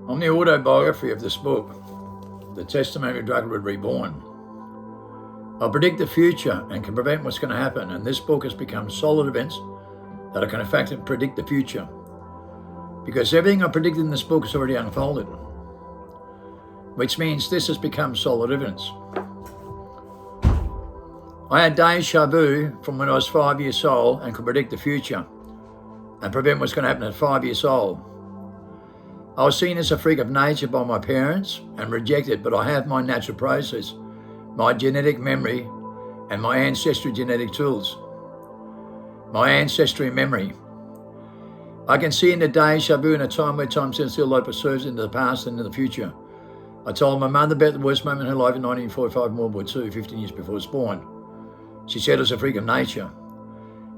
On the autobiography of this book, The Testimony of Dracula Reborn, I predict the future and can prevent what's going to happen, and this book has become solid events that I can in fact predict the future. Because everything I predicted in this book has already unfolded, which means this has become solid evidence. I had deja vu from when I was 5 years old and could predict the future and prevent what's going to happen at 5 years old. I was seen as a freak of nature by my parents and rejected, but I have my natural process, my genetic memory, and my ancestry genetic tools. My ancestry memory. I can see in the deja vu in a time where time stands still, light preserves into the past and into the future. I told my mother about the worst moment in her life in 1945 in World War II, 15 years before I was born. She said I was a freak of nature.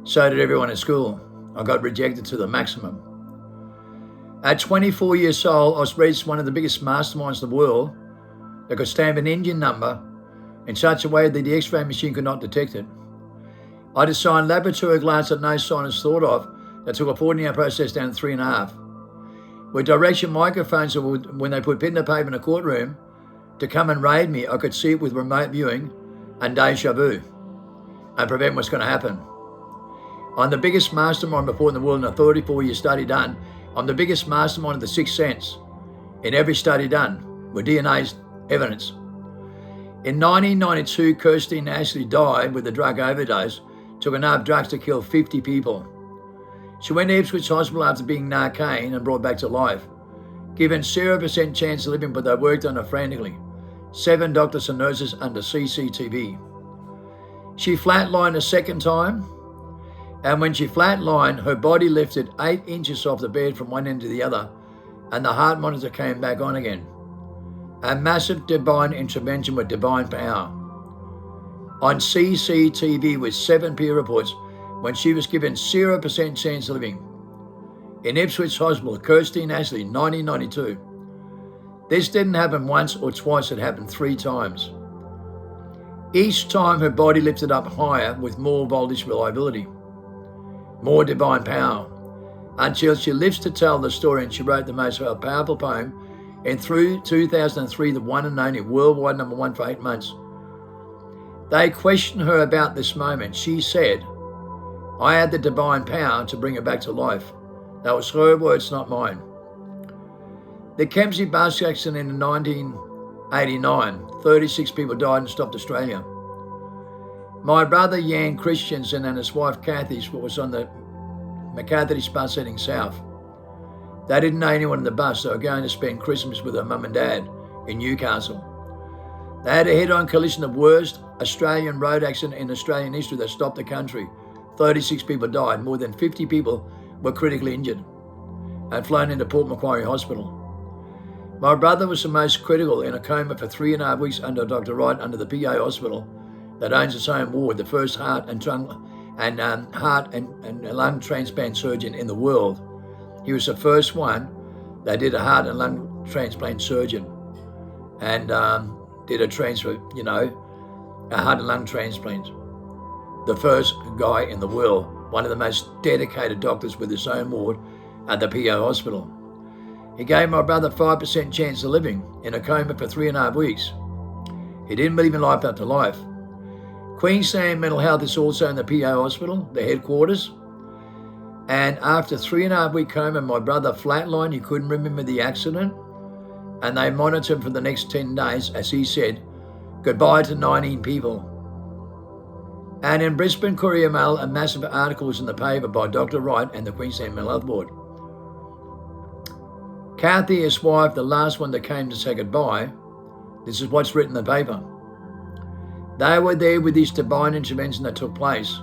So did everyone at school. I got rejected to the maximum. At 24 years old, I was raised one of the biggest masterminds in the world that could stamp an engine number in such a way that the X-ray machine could not detect it. I designed laboratory glass that no scientist thought of that took a 14-hour process down to 3.5. With direction microphones, when they put pen to paper in a courtroom to come and raid me, I could see it with remote viewing and deja vu and prevent what's going to happen. I'm the biggest mastermind report in the world in a 34-year study done. I'm the biggest mastermind of the sixth sense in every study done with DNA's evidence. In 1992, Kirstine Ashley died with a drug overdose, took enough drugs to kill 50 people. She went to Ipswich Hospital after being narcaned and brought back to life. Given 0% chance of living, but they worked on her frantically. 7 doctors and nurses under CCTV. She flatlined a second time, and when she flatlined, her body lifted 8 inches off the bed from one end to the other, and the heart monitor came back on again. A massive divine intervention with divine power. On CCTV with 7 peer reports, when she was given 0% chance of living. In Ipswich Hospital, Kirstine Ashley, 1992. This didn't happen once or twice, it happened 3 times. Each time her body lifted up higher with more voltage reliability, more divine power, until she lives to tell the story, and she wrote the most powerful poem in through 2003, the one and only worldwide #1 for 8 months. They questioned her about this moment. She said, I had the divine power to bring her back to life. That was her words, not mine. The Kempsey bus accident in 1989, 36 people died and stopped Australia. My brother Jan Christensen and his wife Kathy was on the McCarthy's bus heading south. They didn't know anyone in the bus. They were going to spend Christmas with her mum and dad in Newcastle. They had a head-on collision, the worst Australian road accident in Australian history that stopped the country. 36 people died. More than 50 people were critically injured and flown into Port Macquarie Hospital. My brother was the most critical, in a coma for 3.5 weeks under Dr. Wright, under the PA hospital that owns its own ward, the first heart and lung transplant surgeon in the world. He was the first one that did a heart and lung transplant surgeon and did a transfer, a heart and lung transplant. The first guy in the world, one of the most dedicated doctors with his own ward at the PO hospital. He gave my brother 5% chance of living in a coma for 3.5 weeks. He didn't believe in life after life. Queensland Mental Health is also in the PO hospital, the headquarters. And after 3.5 week coma, my brother flatlined. He couldn't remember the accident. And they monitored him for the next 10 days, as he said, goodbye to 19 people. And in Brisbane Courier Mail, a massive article was in the paper by Dr. Wright and the Queensland Mental Health Board. Kathy, his wife, the last one that came to say goodbye, this is what's written in the paper. They were there with this divine intervention that took place.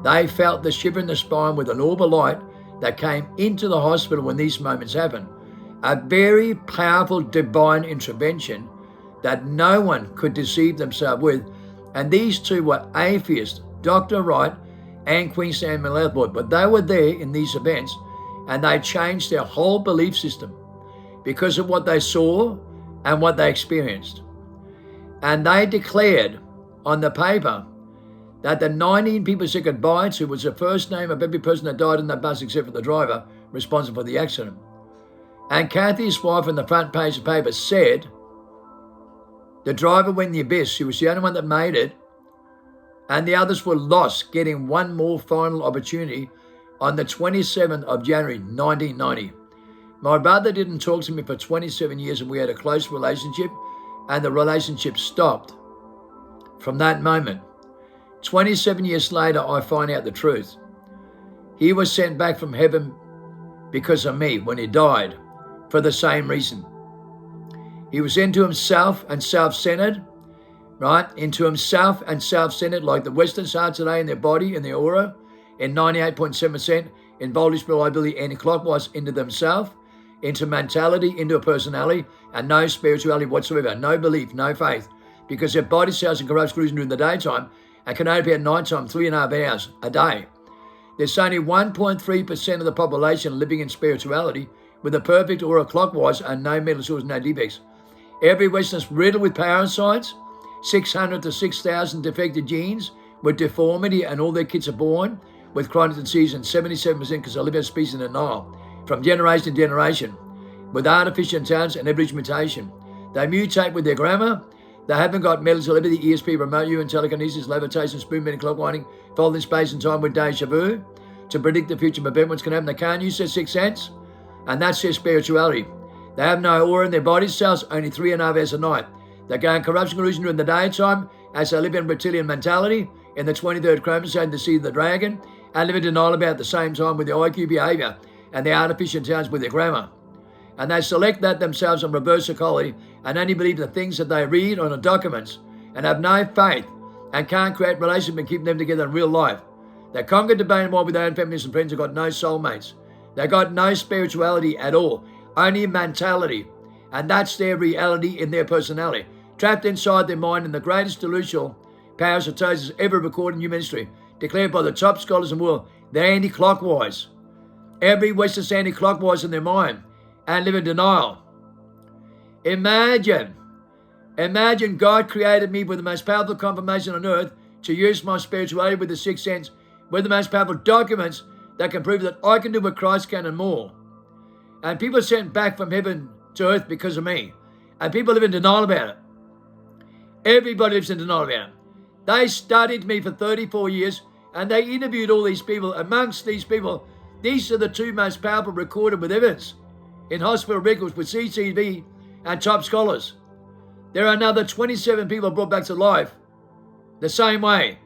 They felt the shiver in the spine with an orb of light that came into the hospital when these moments happened. A very powerful divine intervention that no one could deceive themselves with. And these two were atheists, Dr. Wright and Queensland Mental Health Board, but they were there in these events and they changed their whole belief system because of what they saw and what they experienced. And they declared on the paper that the 19 people said goodbye to was the first name of every person that died in that bus except for the driver responsible for the accident. And Kathy's wife on the front page of the paper said the driver went in the abyss. She was the only one that made it. And the others were lost, getting one more final opportunity on the 27th of January, 1990. My brother didn't talk to me for 27 years and we had a close relationship, and the relationship stopped from that moment. 27 years later, I find out the truth. He was sent back from heaven because of me when he died for the same reason. He was into himself and self-centered, right? Into himself and self-centered, like the Westerns are today in their body, in their aura, in 98.7% in voltage, reliability, anti-clockwise into themselves, into mentality, into a personality, and no spirituality whatsoever, no belief, no faith, because their body cells and corrupts cruising during the daytime and can only be at nighttime 3.5 hours a day. There's only 1.3% of the population living in spirituality with a perfect aura clockwise and no mental disorders, no defects. Every Western's riddled with parasites, 600 to 6,000 defective genes with deformity, and all their kids are born with chronic disease, and 77% because they live in a species in denial from generation to generation with artificial intelligence and evolution mutation. They mutate with their grammar. They haven't got mental telepathy, ESP, remote viewing, telekinesis, levitation, spoon bending, clock winding, folding space and time with deja vu to predict the future of events can happen. They can't use their sixth sense, and that's their spirituality. They have no aura in their body cells, only 3.5 hours a night. They go in corruption illusion during the daytime as they live in reptilian mentality in the 23rd chromosome, the seed of the dragon, and live in denial about the same time with their IQ behavior and their artificial intelligence with their grammar. And they select that themselves on reverse psychology and only believe the things that they read on the documents and have no faith and can't create relationships and keep them together in real life. They conquer debate and war with their own families and friends. They've got no soulmates. They've got no spirituality at all, only mentality. And that's their reality in their personality, trapped inside their mind in the greatest delusional powers of Tosis ever recorded in human history, declared by the top scholars in the world. They're anti-clockwise. Every Western's anti-clockwise in their mind and live in denial. Imagine God created me with the most powerful confirmation on earth to use my spirituality with the sixth sense, with the most powerful documents that can prove that I can do what Christ can and more. And people are sent back from heaven to earth because of me. And people live in denial about it. Everybody lives in denial about it. They studied me for 34 years and they interviewed all these people. Amongst these people, these are the two most powerful recorded with evidence in hospital records with CCTV and top scholars. There are another 27 people brought back to life the same way.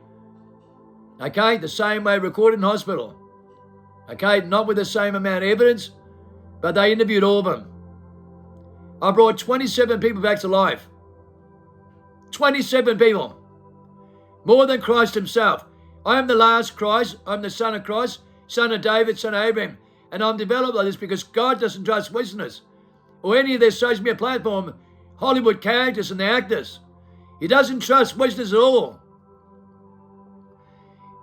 Okay, the same way recorded in hospital. Okay, not with the same amount of evidence, but they interviewed all of them. I brought 27 people back to life. 27 people. More than Christ himself. I am the last Christ. I'm the son of Christ, son of David, son of Abraham. And I'm developed like this because God doesn't trust Westerners or any of their social media platform, Hollywood characters and the actors. He doesn't trust Westerners at all.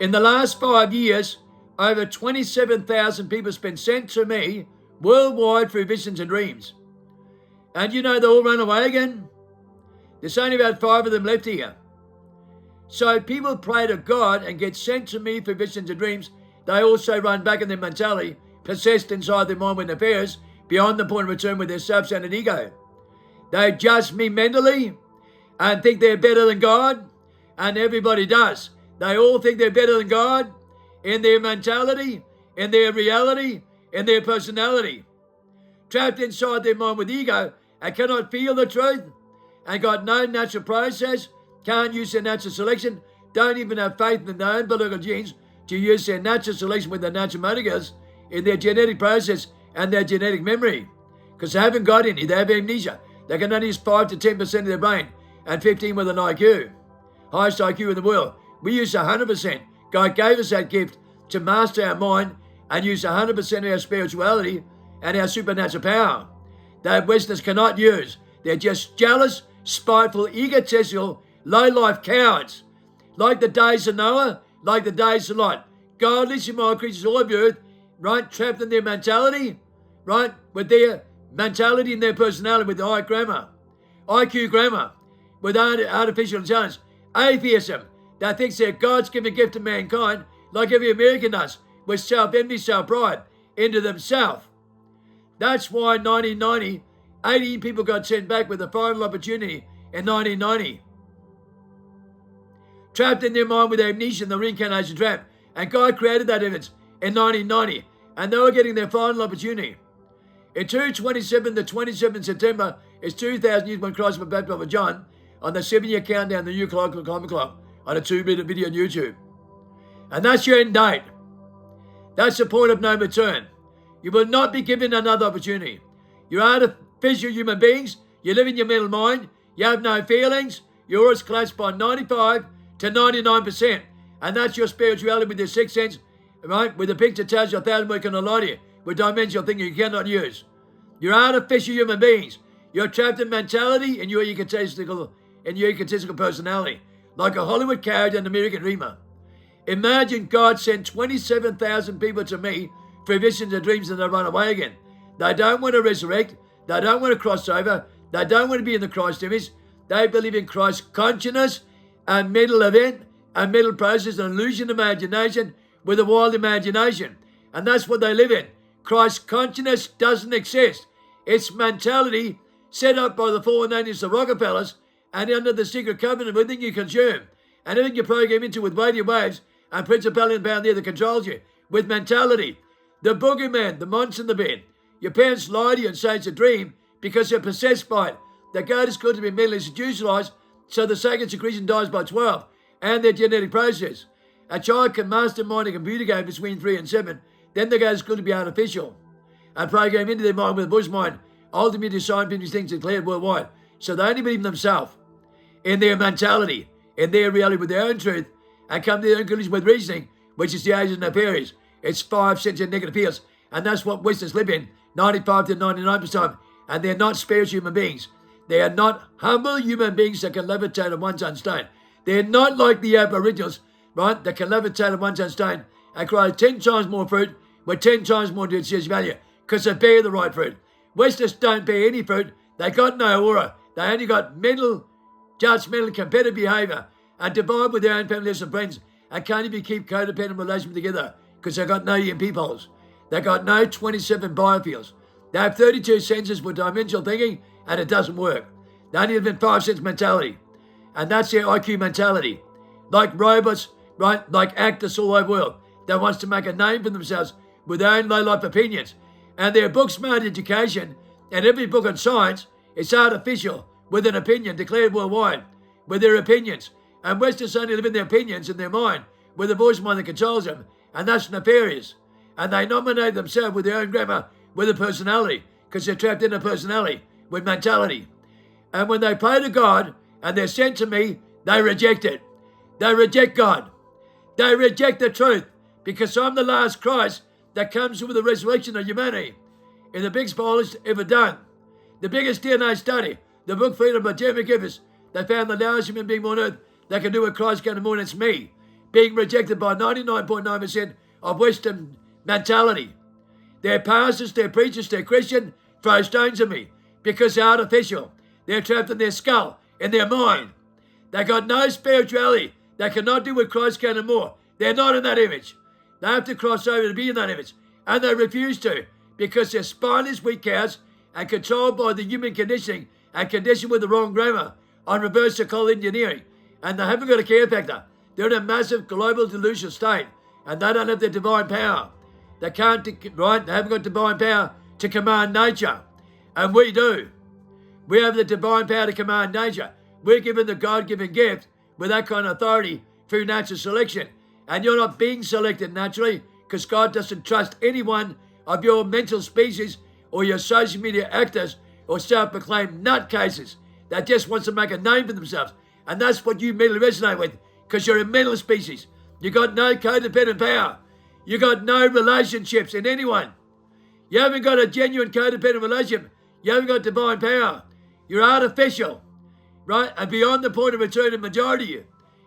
In the last 5 years, over 27,000 people have been sent to me worldwide through visions and dreams. And you know they all run away again? There's only about 5 of them left here. So people pray to God and get sent to me for visions and dreams. They also run back in their mentality, possessed inside their mind with affairs, beyond the point of return with their self-centered ego. They judge me mentally and think they're better than God, and everybody does. They all think they're better than God in their mentality, in their reality, in their personality. Trapped inside their mind with ego and cannot feel the truth and got no natural process, can't use their natural selection, don't even have faith in their own biological genes to use their natural selection with their natural molecules in their genetic process and their genetic memory. Because they haven't got any, they have amnesia. They can only use 5 to 10% of their brain and 15 with an IQ. Highest IQ in the world. We use 100%. God gave us that gift to master our mind and use 100% of our spirituality and our supernatural power that Westerners cannot use. They're just jealous, spiteful, egotistical, low-life cowards. Like the days of Noah, like the days of Lot. Godless, immoral creatures all of the earth, right, trapped in their mentality, right, with their mentality and their personality, with the high grammar, IQ grammar, with artificial intelligence. Atheism, that thinks they're God's given gift to mankind, like every American does, with self-envy, self-pride, into themselves. That's why 1990, 80 people got sent back with a final opportunity in 1990. Trapped in their mind with amnesia and the reincarnation trap. And God created that evidence in 1990. And they were getting their final opportunity. In 2:27 to 27 September is 2,000 years when Christ was baptized by John on the 7-year countdown, the New Climate Clock, on a 2-minute video on YouTube. And that's your end date. That's the point of no return. You will not be given another opportunity. You're artificial human beings. You live in your mental mind. You have no feelings. Your aura's collapsed by 95 to 99%. And that's your spirituality with your sixth sense, right? With the picture tells you 1,000 work on a lie to you, with dimensional thinking you cannot use. You're artificial human beings. You're trapped in mentality and your egotistical personality, like a Hollywood character in American Dreamer. Imagine God sent 27,000 people to me for visions and dreams and they run away again. They don't want to resurrect. They don't want to cross over. They don't want to be in the Christ image. They believe in Christ consciousness, a mental event, a mental process, an illusion imagination with a wild imagination. And that's what they live in. Christ consciousness doesn't exist. It's mentality set up by the fallen angels, the Rockefellers, and under the secret covenant, everything you consume and everything you program into with weighty waves and principality and power there that controls you with mentality. The boogeyman, the monster in the bed. Your parents lie to you and say it's a dream because you're possessed by it. The goat is good to be mentally institutionalized, so the sacred secretion dies by 12 and their genetic process. A child can mastermind a computer game between 3 and 7, then the goat is good to be artificial and program into their mind with a bush mind, ultimately designed these things declared worldwide. So they only believe in themselves, in their mentality, in their reality with their own truth, and come to their own conclusion with reasoning, which is the age of nefarious. It's 5 cents in negative fields, and that's what Westerners live in, 95 to 99% of the time. And they're not spiritual human beings. They are not humble human beings that can levitate on one ton stone. They're not like the Aboriginals, right, that can levitate on one ton stone and grow 10 times more fruit with 10 times more DCS value because they bear the right fruit. Westerners don't bear any fruit. They got no aura. They only got mental, judgmental, competitive behavior and divide with their own families and friends and can't even keep codependent relations together because they got no EMP poles. They got no 27 biofields. They have 32 senses for dimensional thinking and it doesn't work. They only live in 5 sense mentality. And that's their IQ mentality. Like robots, right? Like actors all over the world that wants to make a name for themselves with their own low-life opinions. And their book Smart Education and every book on science is artificial with an opinion declared worldwide with their opinions. And Westerners only live in their opinions in their mind with a voice mind that controls them. And that's nefarious. And they nominate themselves with their own grammar with a personality because they're trapped in a personality with mentality. And when they pray to God and they're sent to me, they reject it. They reject God. They reject the truth because I'm the last Christ that comes with the resurrection of humanity. In the biggest polish ever done, the biggest DNA study, the book Freedom by Jeremy Gifford, they found the largest human being on earth that can do what Christ can do, and it's me, being rejected by 99.9% of Western mentality. Their pastors, their preachers, their Christian throw stones at me because they're artificial. They're trapped in their skull, in their mind. They got no spirituality. They cannot do what Christ can and more. They're not in that image. They have to cross over to be in that image. And they refuse to because they're spineless weak cows and controlled by the human conditioning and conditioned with the wrong grammar on reverse psychology engineering. And they haven't got a care factor. They're in a massive global delusional state and they don't have their divine power. They can't, right? They haven't got divine power to command nature. And we do. We have the divine power to command nature. We're given the God-given gift with that kind of authority through natural selection. And you're not being selected naturally because God doesn't trust any one of your mental species or your social media actors or self-proclaimed nutcases that just wants to make a name for themselves. And that's what you mentally resonate with because you're a mental species. You got no codependent power. You got no relationships in anyone. You haven't got a genuine codependent relationship. You haven't got divine power. You're artificial, right? And beyond the point of return in majority of you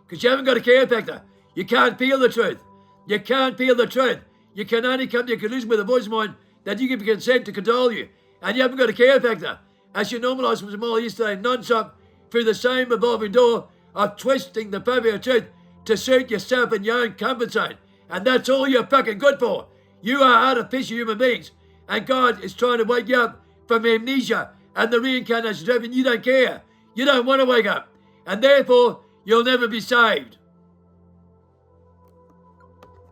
because you haven't got a care factor. You can't feel the truth. You can't feel the truth. You can only come to a conclusion with a voice mind that you give consent to control you. And you haven't got a care factor. As you normalise from tomorrow yesterday non-stop through the same evolving door of twisting the fabric of truth to suit yourself in your own comfort zone. And that's all you're fucking good for. You are artificial human beings. And God is trying to wake you up from amnesia and the reincarnation and you don't care. You don't want to wake up. And therefore, you'll never be saved.